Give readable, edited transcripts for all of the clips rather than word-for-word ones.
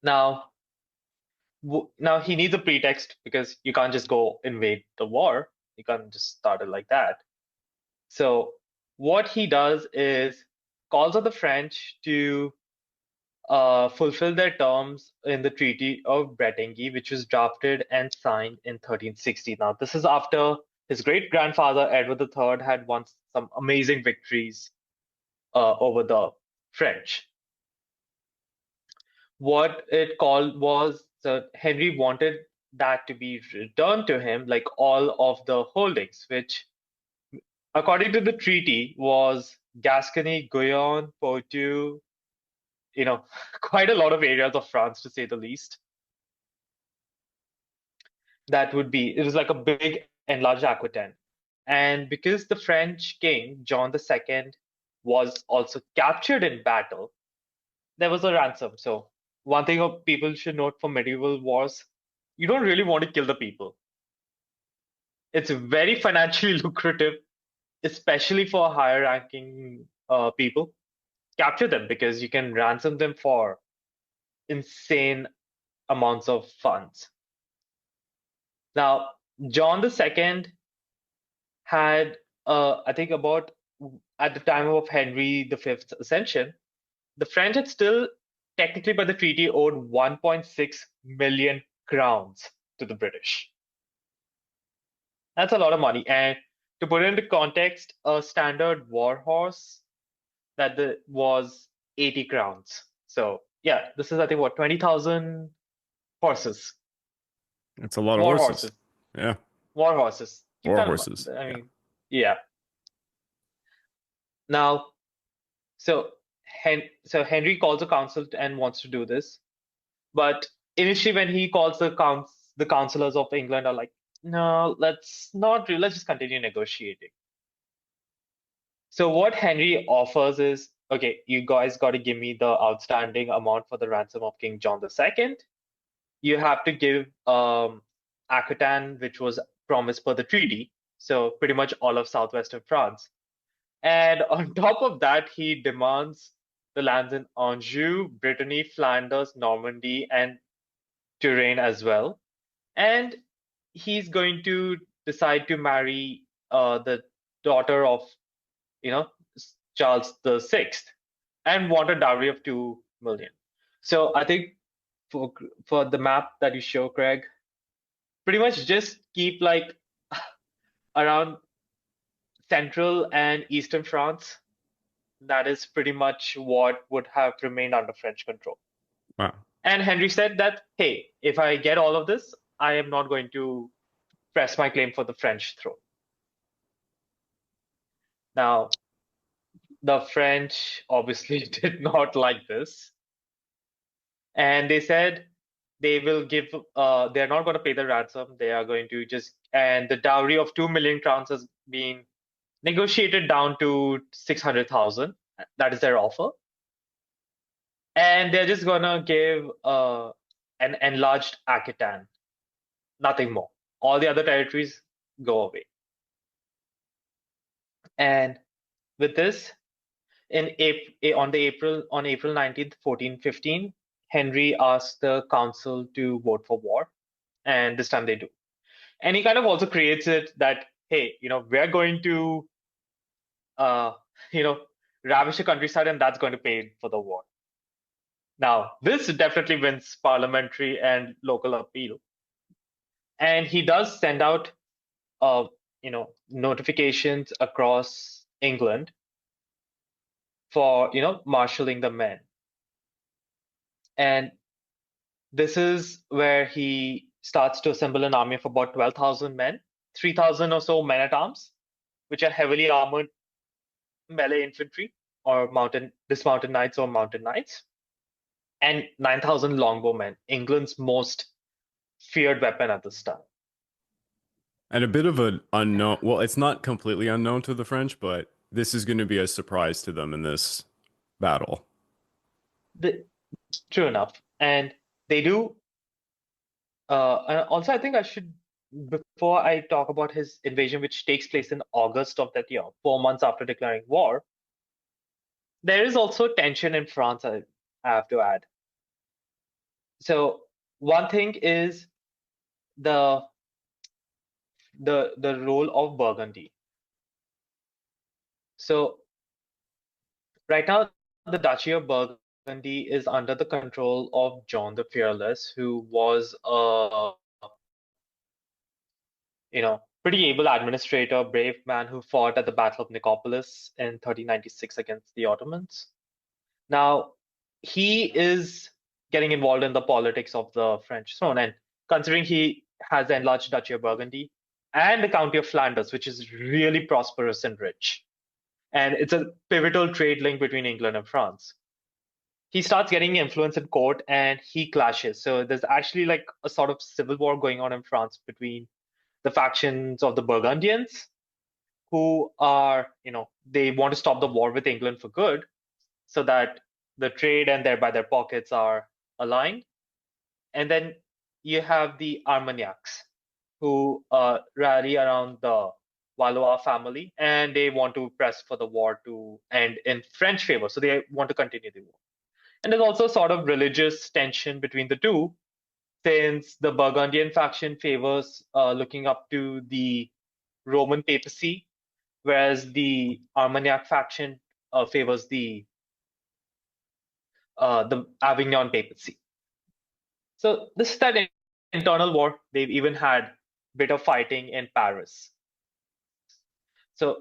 Now, now he needs a pretext because you can't just go invade the war. You can't just start it like that. So what he does is calls on the French to fulfill their terms in the Treaty of Bretigny, which was drafted and signed in 1360. Now, this is after his great grandfather Edward III had won some amazing victories over the French. What it called was that Henry wanted that to be returned to him, like all of the holdings, which, according to the treaty, was Gascony, Guyenne, Poitou, quite a lot of areas of France, to say the least. It was like a big enlarged Aquitaine. And because the French king, John II, was also captured in battle, there was a ransom. So one thing people should note for medieval wars, you don't really want to kill the people. It's very financially lucrative, especially for higher ranking people. Capture them because you can ransom them for insane amounts of funds. Now, John II had, I think, about at the time of Henry V's ascension, the French had still, technically by the treaty, owed 1.6 million crowns to the British. That's a lot of money. And to put it into context, a standard war horse was 80 crowns. So yeah, this is, I think, what, 20,000 horses. It's a lot of War horses. Yeah. War horses. War horses. I mean, yeah. Now, so Henry calls a council and wants to do this, but initially when he calls the councillors of England are like, no, let's just continue negotiating. So what Henry offers is, okay, you guys got to give me the outstanding amount for the ransom of King John II. You have to give Aquitaine, which was promised per the treaty, so pretty much all of southwestern France. And on top of that, he demands the lands in Anjou, Brittany, Flanders, Normandy, and Touraine as well. And he's going to decide to marry the daughter of, Charles VI, and want a dowry of 2 million. So I think for the map that you show, Craig, pretty much just keep like around central and eastern France. That is pretty much what would have remained under French control. Wow. And Henry said that, hey, if I get all of this, I am not going to press my claim for the French throne. Now, the French obviously did not like this. And they said they will give, they're not going to pay the ransom. They are going to and the dowry of 2 million crowns has been negotiated down to 600,000. That is their offer. And they're just going to give an enlarged Aquitaine, nothing more. All the other territories go away. And with this, on April 19th, 1415, Henry asked the council to vote for war, and this time they do. And he kind of also creates it that, hey, we're going to, ravish the countryside, and that's going to pay for the war. Now, this definitely wins parliamentary and local appeal. And he does send out, notifications across England for, marshalling the men. And this is where he starts to assemble an army of about 12,000 men, 3,000 or so men-at-arms, which are heavily armored melee infantry or dismounted knights or mounted knights, and 9,000 longbowmen, England's most feared weapon at this time. And a bit of an unknown, well, it's not completely unknown to the French, but this is going to be a surprise to them in this battle. True enough. And they do. And also, I think before I talk about his invasion, which takes place in August of that year, 4 months after declaring war, there is also tension in France, I have to add. So one thing is the the role of Burgundy. So right now, the Duchy of Burgundy is under the control of John the Fearless, who was a pretty able administrator, brave man who fought at the Battle of Nicopolis in 1396 against the Ottomans. Now, he is getting involved in the politics of the French throne, and considering he has the enlarged Duchy of Burgundy and the County of Flanders, which is really prosperous and rich, and it's a pivotal trade link between England and France. He starts getting influence in court and he clashes. So there's actually like a sort of civil war going on in France between the factions of the Burgundians, who are, they want to stop the war with England for good so that the trade and thereby their pockets are aligned. And then you have the Armagnacs, who rally around the Valois family and they want to press for the war to end in French favor. So they want to continue the war. And there's also sort of religious tension between the two, since the Burgundian faction favors looking up to the Roman papacy, whereas the Armagnac faction favors the Avignon papacy. So this is that internal war. They've even had bit of fighting in Paris. So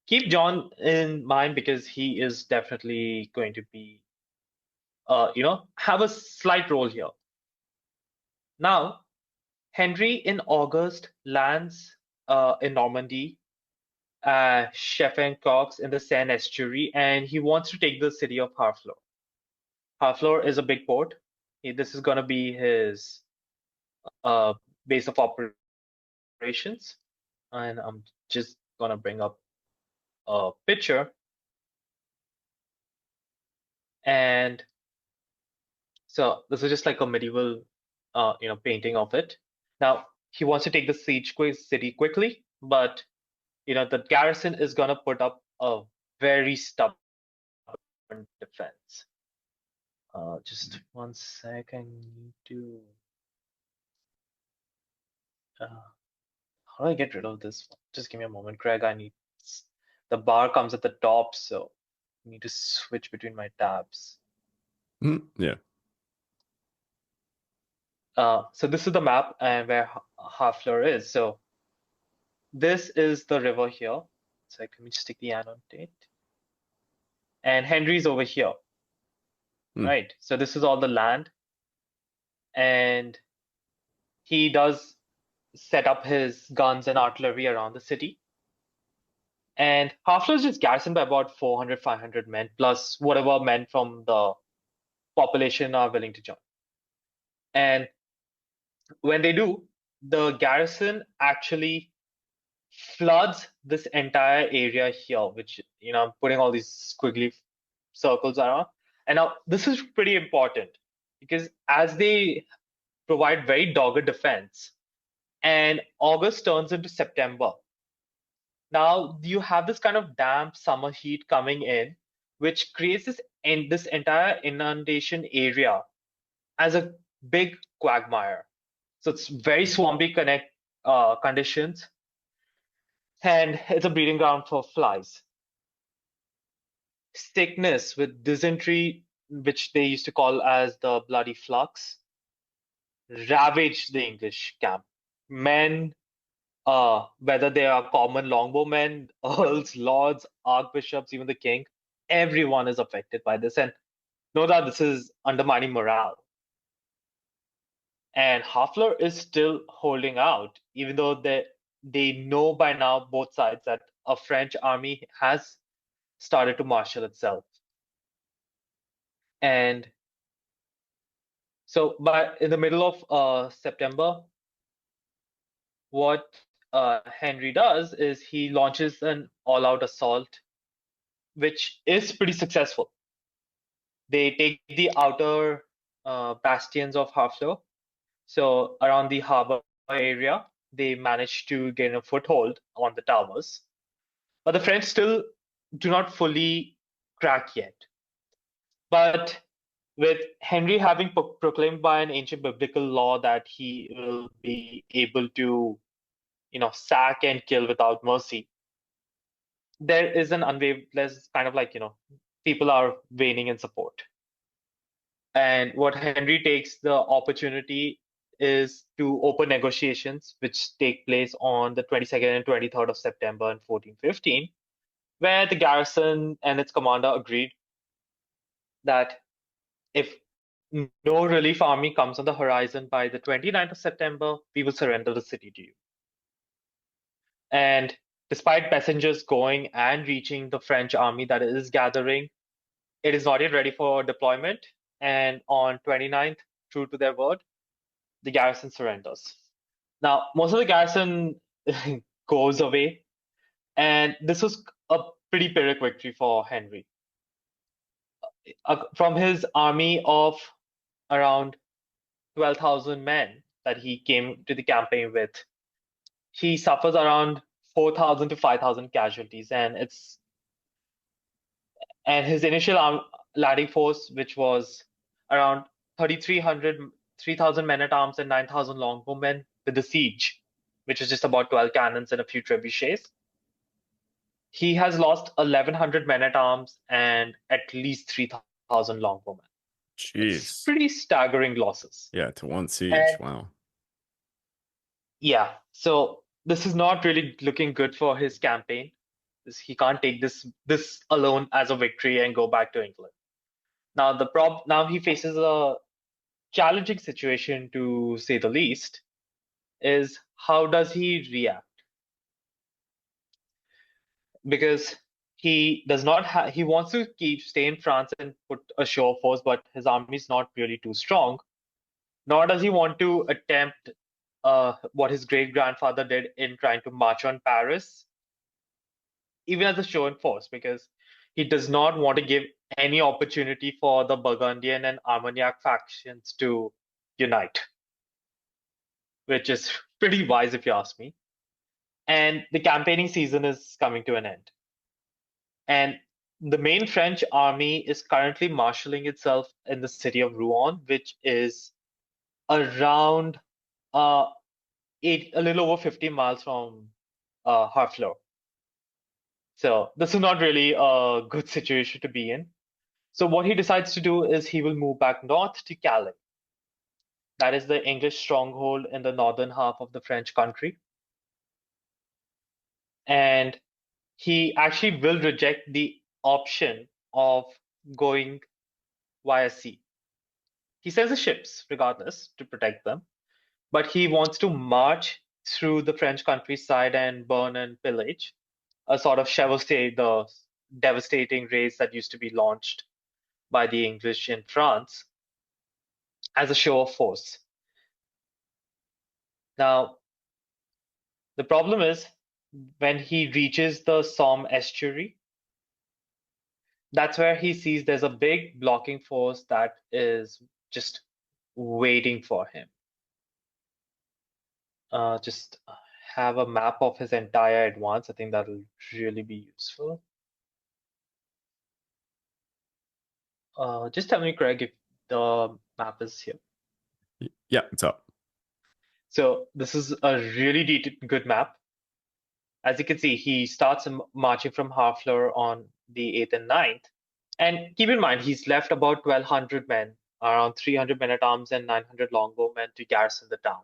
keep John in mind because he is definitely going to be, have a slight role here. Now, Henry in August lands in Normandy, Chefencox in the Seine estuary, and he wants to take the city of Harfleur. Harfleur is a big port. This is going to be his base of operations. And I'm just going to bring up a picture. And so this is just like a medieval, painting of it. Now, he wants to take the city quickly, but the garrison is going to put up a very stubborn defense. Just one second. Need to. How do I get rid of this? Just give me a moment, Craig. The bar comes at the top, so I need to switch between my tabs. Yeah. So this is the map and where Harfleur is. So this is the river here. So let me just take the annotate. And Henry's over here. Right. So this is all the land. And he does set up his guns and artillery around the city. And Harfleur is just garrisoned by about 400, 500 men, plus whatever men from the population are willing to join. And when they do, the garrison actually floods this entire area here, which, I'm putting all these squiggly circles around. And now this is pretty important because as they provide very dogged defense, and August turns into September, now you have this kind of damp summer heat coming in, which creates this entire inundation area as a big quagmire. So it's very swampy conditions, and it's a breeding ground for flies. Sickness with dysentery, which they used to call as the bloody flux, ravaged the English camp. Men, whether they are common longbowmen, earls, lords, archbishops, even the king, everyone is affected by this. And no doubt this is undermining morale. And Harfleur is still holding out, even though they know by now, both sides, that a French army has started to marshal itself. And so in the middle of September, what Henry does is he launches an all-out assault, which is pretty successful. They take the outer bastions of Harfleur. So around the harbor area, they manage to gain a foothold on the towers. But the French still do not fully crack yet. But with Henry having proclaimed by an ancient biblical law that he will be able to, sack and kill without mercy. There is an there's kind of like, people are waning in support. And what Henry takes the opportunity is to open negotiations, which take place on the 22nd and 23rd of September in 1415, where the garrison and its commander agreed that if no relief army comes on the horizon by the 29th of September, we will surrender the city to you. And despite messengers going and reaching the French army that is gathering, it is not yet ready for deployment. And on 29th, true to their word, the garrison surrenders. Now, most of the garrison goes away, and this was a pretty Pyrrhic victory for Henry. From his army of around 12,000 men that he came to the campaign with, he suffers around 4,000 to 5,000 casualties, and his initial landing force, which was around 3,300, 3,000 men at arms and 9,000 longbowmen with the siege, which is just about 12 cannons and a few trebuchets. He has lost 1,100 men at arms and at least 3,000 longbowmen. Jeez. It's pretty staggering losses. Yeah, to one siege. Wow. Yeah, so this is not really looking good for his campaign. He can't take this alone as a victory and go back to England. Now now he faces a challenging situation, to say the least. Is how does he react? Because he does not he wants to stay in France and put a show of force, but his army is not really too strong. Nor does he want to attempt what his great grandfather did in trying to march on Paris, even as a show of force, because he does not want to give any opportunity for the Burgundian and Armagnac factions to unite, which is pretty wise if you ask me. And the campaigning season is coming to an end. And the main French army is currently marshalling itself in the city of Rouen, which is around a little over 50 miles from Harfleur. So this is not really a good situation to be in. So what he decides to do is he will move back north to Calais. That is the English stronghold in the northern half of the French country. And he actually will reject the option of going via sea. He sends the ships regardless to protect them, but he wants to march through the French countryside and burn and pillage, a sort of chevauchee, the devastating raids that used to be launched by the English in France, as a show of force. Now, the problem is when he reaches the Somme estuary, that's where he sees there's a big blocking force that is just waiting for him. Just have a map of his entire advance. I think that'll really be useful. Just tell me, Craig, if the map is here. Yeah, it's up. So this is a really good map. As you can see, he starts marching from Harfleur on the 8th and 9th. And keep in mind, he's left about 1,200 men, around 300 men at arms and 900 longbowmen to garrison the town.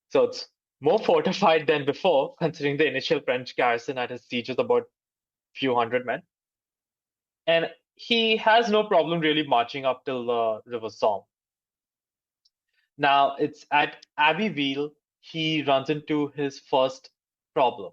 So it's more fortified than before, considering the initial French garrison at his siege was about a few hundred men. And he has no problem really marching up till the River Somme. Now, it's at Abbeville he runs into his first problem.